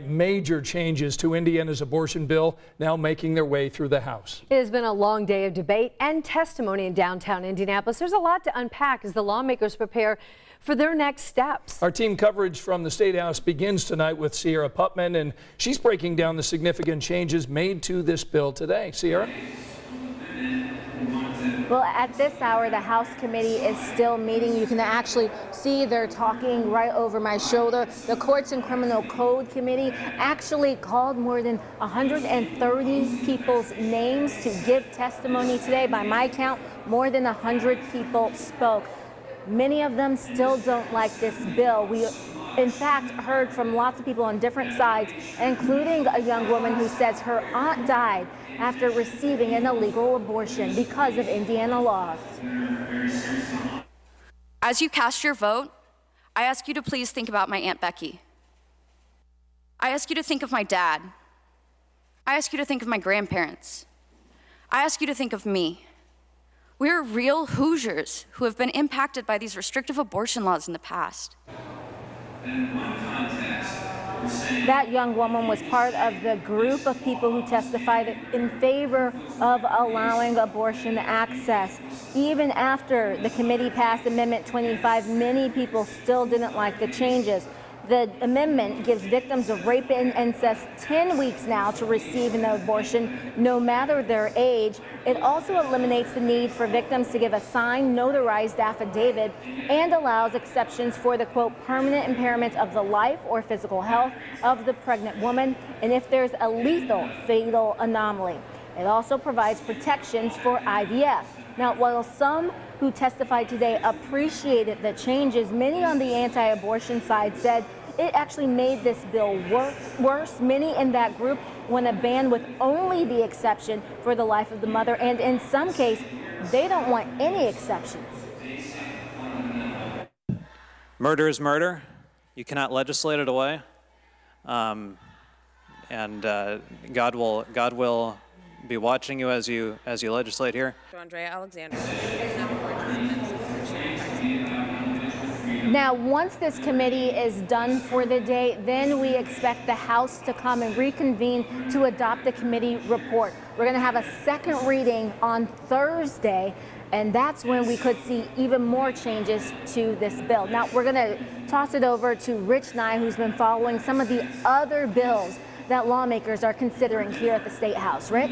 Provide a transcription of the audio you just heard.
Major changes to Indiana's abortion bill now making their way through the House. It has been a long day of debate and testimony in downtown Indianapolis. There's a lot to unpack as the lawmakers prepare for their next steps. Our team coverage from the State House begins tonight with Sierra Putman, and she's breaking down the significant changes made to this bill today. Sierra? Well, at this hour, the House committee is still meeting. You can actually see they're talking right over my shoulder. The Courts and Criminal Code Committee actually called more than 130 people's names to give testimony today. By my count, more than 100 people spoke. Many of them still don't like this bill. We, in fact, heard from lots of people on different sides, including a young woman who says her aunt died after receiving an illegal abortion because of Indiana laws. As you cast your vote, I ask you to please think about my Aunt Becky. I ask you to think of my dad. I ask you to think of my grandparents. I ask you to think of me. We're real Hoosiers who have been impacted by these restrictive abortion laws in the past. That young woman was part of the group of people who testified in favor of allowing abortion access. Even after the committee passed Amendment 25, many people still didn't like the changes. The amendment gives victims of rape and incest 10 weeks now to receive an abortion, no matter their age. It also eliminates the need for victims to give a signed, notarized affidavit and allows exceptions for the, quote, permanent impairment of the life or physical health of the pregnant woman, and if there's a lethal, fatal anomaly. It also provides protections for IVF. Now, while some who testified today appreciated the changes, many on the anti-abortion side said it actually made this bill worse. Many in that group want a ban with only the exception for the life of the mother, and in some cases, they don't want any exceptions. Murder is murder. You cannot legislate it away, and God will be watching you as you legislate here. Andrea Alexander. Now, once this committee is done for the day, then we expect the House to come and reconvene to adopt the committee report. We're going to have a second reading on Thursday, and that's when we could see even more changes to this bill. Now, we're going to toss it over to Rich Nye, who's been following some of the other bills that lawmakers are considering here at the State House. Rich?